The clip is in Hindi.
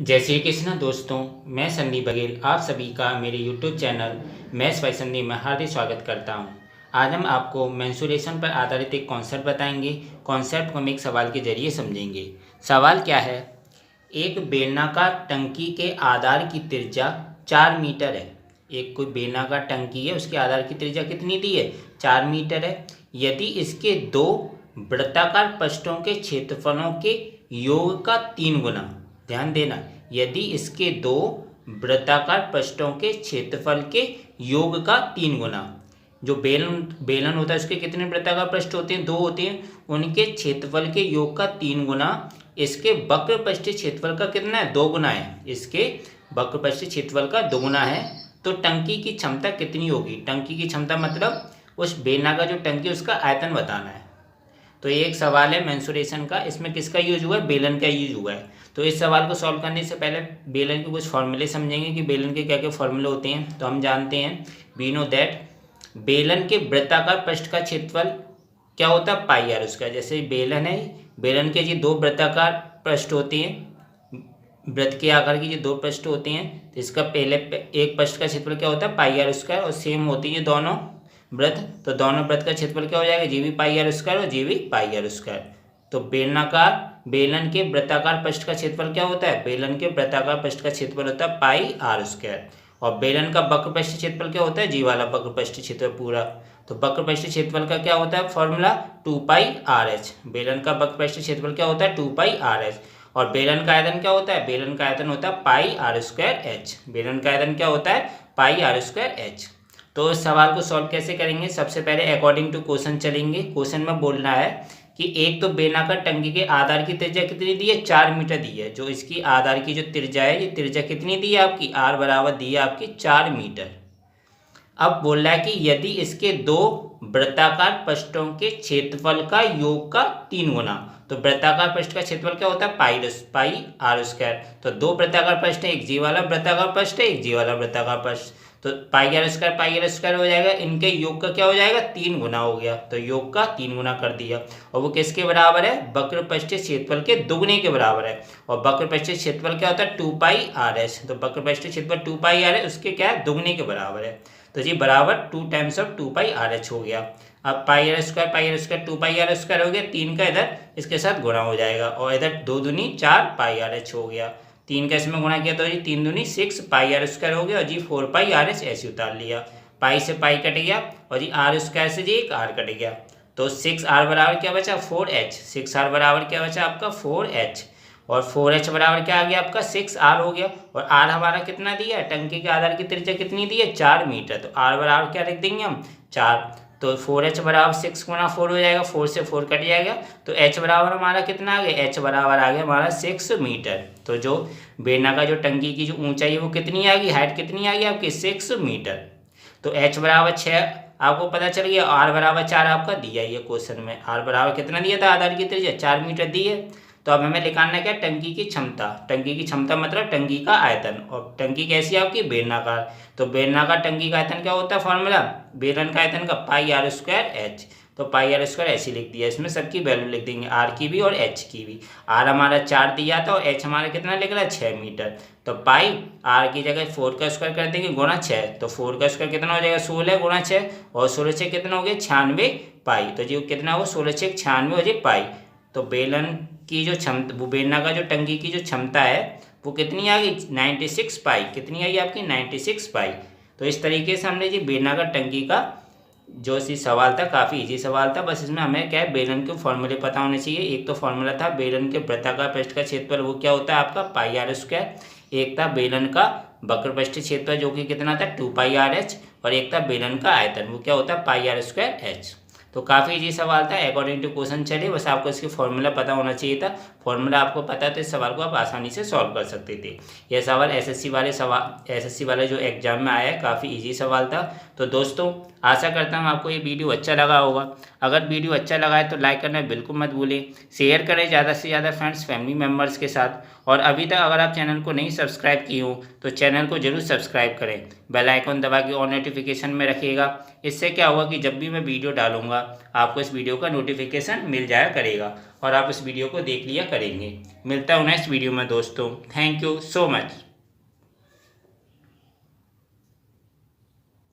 जय श्री कृष्ण दोस्तों, मैं संदीप बघेल आप सभी का मेरे YouTube channel maths by Sandeep में हार्दिक स्वागत करता हूं। आज हम आपको मेंसुरेशन पर आधारित एक कॉन्सेप्ट बताएंगे। कॉन्सेप्ट को हम एक सवाल के जरिए समझेंगे। सवाल क्या है? एक बेलनाकार टंकी के आधार की त्रिज्या 4 मीटर है। एक कोई बेलनाकार टंकी है, उसके आधार की त्रिज्या कितनी दी है? 4 मीटर है। यदि इसके दो वृत्ताकार पृष्ठों के क्षेत्रफलों के योग का 3 गुना, ध्यान देना, यदि इसके दो वृत्ताकार पृष्ठों के क्षेत्रफल के योग का 3 गुना, जो बेलन होता है उसके कितने वृत्ताकार पृष्ठ होते हैं? 2 होते हैं। उनके क्षेत्रफल के योग का 3 गुना इसके वक्र पृष्ठीय क्षेत्रफल का कितना है? 2 गुना है। इसके वक्र पृष्ठीय क्षेत्रफल का 2 गुना है। तो टंकी की क्षमता कितनी होगी? टंकी की क्षमता मतलब उस बेलनाकार जो टंकी है उसका आयतन बताना है। तो ये एक सवाल है मेंसुरेशन का। इसमें किसका यूज हुआ है? बेलन का यूज हुआ है। तो इस सवाल को सॉल्व करने से पहले बेलन के कुछ फॉर्मूले समझेंगे कि बेलन के क्या क्या फॉर्मूले होते हैं। तो हम जानते हैं, वी नो दैट, बेलन के वृत्ताकार पृष्ठ का क्षेत्रफल क्या होता है? पाई आर उसका। जैसे बेलन है, बेलन के ये दो वृत्ताकार पृष्ठ होते हैं, वृत्त के आकार की जो दो पृष्ठ होते हैं, तो इसका पहले एक पृष्ठ का क्षेत्रफल क्या होता है? पाई आर स्क्वायर। और सेम होती है दोनों वृत्त, तो दोनों वृत्त का क्षेत्रफल क्या हो जाएगा? जी भी पाई आर स्क्वायर और जी भी पाई आर स्क्वायर। तो बेलन के वृत्ताकार पृष्ठ का क्षेत्रफल क्या होता है? बेलन के वृत्ताकार पृष्ठ का क्षेत्रफल होता है पाई आर स्क्वायर। और बेलन का वक्र पृष्ठ क्षेत्रफल क्या होता है? जी वाला वक्र पृष्ठ क्षेत्रफल पूरा। तो वक्र पृष्ठ क्षेत्रफल का क्या होता है फॉर्मूला? 2 pi r H. बेलन का वक्र पृष्ठ क्षेत्रफल क्या होता है? 2 पाई आर एच। और बेलन का आयतन क्या होता है? बेलन का आयतन होता है पाई आर स्क्वायर एच। बेलन का आयतन क्या होता है? पाई आर स्क्वायर एच। तो इस सवाल को सॉल्व कैसे करेंगे? सबसे पहले अकॉर्डिंग टू क्वेश्चन चलेंगे। क्वेश्चन में बोलना है कि एक तो बेलनाकार टंकी के आधार की त्रिज्या कितनी दी है? 4 मीटर दी है। जो इसकी आधार की जो त्रिज्या है, ये त्रिज्या कितनी दी है आपकी? आर बराबर दी है आपकी 4 मीटर। अब बोल रहा है कि यदि इसके दो वृत्ताकार पृष्ठों के क्षेत्रफल का योग का 3 गुना, तो वृत्ताकार पृष्ठ का क्षेत्रफल क्या होता है? पाई आर स्क्वायर। तो दो वृत्ताकार पृष्ठ है, एक जी वाला वृत्ताकार पृष्ठ है, एक जी वाला वृत्ताकार पृष्ठ। तो पाई आर स्क्वायर हो जाएगा। इनके योग का क्या हो जाएगा? 3 गुना हो गया। तो योग का 3 गुना कर दिया। और वो किसके बराबर है? वक्र पृष्ठीय क्षेत्रफल के दुगने के बराबर है। और वक्र पृष्ठीय क्षेत्रफल क्या होता है? 2 पाई आर एच। तो वक्र पृष्ठीय क्षेत्रफल 2 पाई आर है, उसके क्या है? दुगने के बराबर है। तो जी बराबर 2 times of 2 pi r h हो गया। अब pi r square 2 pi r square हो गया। 3 का इधर इसके साथ गुणा हो जाएगा और इधर 2 दूनी 4 पाई आर एच हो गया। 3 का इसमें गुणा किया तो जी 3 दूनी 6 पाई आर स्क्वायर हो गया। और जी 4 पाई आर एच ऐसे उतार लिया। पाई से पाई कट गया और जी आर स्क्वायर से जी एक आर कट गया। तो 6 आर बराबर क्या बचा? 4 एच। 6 आर बराबर क्या बचा आपका? 4 एच। और 4h बराबर क्या आ गया आपका? 6r हो गया। और r हमारा कितना दिया है? टंकी के आधार की त्रिज्या कितनी दी है? 4 मीटर। तो r बराबर क्या लिख देंगे हम? 4। तो 4h बराबर 6 गुना 4 हो जाएगा, 4 से 4 कट जाएगा। तो h बराबर हमारा कितना आ गया? h बराबर आ गया हमारा 6 मीटर। तो जो बेलनाकार जो टंकी की जो ऊंचाई है वो कितनी आ गई? हाइट कितनी आ गई आपकी? 6 मीटर। तो h बराबर 6 आपको पता चल गया। r बराबर 4 आपका दिया है क्वेश्चन में। r बराबर कितना दिया था? आधार की त्रिज्या 4 मीटर दी है। तो अब हमें निकालना क्या? टंकी की क्षमता। टंकी की क्षमता मतलब टंकी का आयतन। और टंकी कैसी है आपकी? बेलनाकार। तो बेलनाकार टंकी का आयतन क्या होता है फॉर्मूला? बेलन का आयतन का पाई आर स्क्वायर एच। तो पाई आर स्क्वायर ऐसे लिख दिया। इसमें सबकी वैल्यू लिख देंगे, आर की भी और एच की भी। आर हमारा 4 दिया था और एच हमारा कितना लिख रहा है? 6 मीटर। तो पाई आर की जगह 4 का स्क्वायर कर देंगे गुणा 6। तो 4 का स्क्वायर कितना हो जाएगा? 16 गुणा 6। और 16 6 कितना हो गया? 96 पाई। तो जी कितना हो? 16 6 96 हो जाए पाई। तो बेलन की जो क्षमता, वो बेलनाकार जो टंकी की जो क्षमता है वो कितनी आ गई? 96 पाई। कितनी आई आपकी? 96 पाई। तो इस तरीके से हमने जी बेलनाकार टंकी का जो सी सवाल था, काफ़ी इजी सवाल था। बस इसमें हमें क्या है? बेलन के फॉर्मूले पता होने चाहिए। एक तो फॉर्मूला था बेलन के वृत्ताकार पृष्ठ का क्षेत्रफल, वो क्या होता है आपका? पाई आर स्क्वायर। एक था बेलन का वक्र पृष्ठीय क्षेत्रफल जो कि कितना था? 2 पाई आर एच। और एक था बेलन का आयतन, वो क्या होता है? पाई आर स्क्वायर एच। तो काफ़ी इजी सवाल था अकॉर्डिंग टू क्वेश्चन। चलिए, बस आपको इसके फॉर्मूला पता होना चाहिए था। फॉर्मूला आपको पता है तो इस सवाल को आप आसानी से सॉल्व कर सकते थे। यह सवाल एसएससी वाले जो एग्जाम में आया है, काफ़ी इजी सवाल था। तो दोस्तों, आशा करता हूँ आपको ये वीडियो अच्छा लगा होगा। अगर वीडियो अच्छा लगा है तो लाइक करना बिल्कुल मत भूलें। शेयर करें ज़्यादा से ज़्यादा फ्रेंड्स, फैमिली मेम्बर्स के साथ। और अभी तक अगर आप चैनल को नहीं सब्सक्राइब किए हो तो चैनल को जरूर सब्सक्राइब करें। बेल आइकन दबा के ऑल नोटिफिकेशन में रखिएगा। इससे क्या होगा कि जब भी मैं वीडियो डालूंगा आपको इस वीडियो का नोटिफिकेशन मिल जाया करेगा। और आप उस वीडियो को देख लिया करेंगे। मिलता हूँ नेक्स्ट वीडियो में दोस्तों। Thank you so much.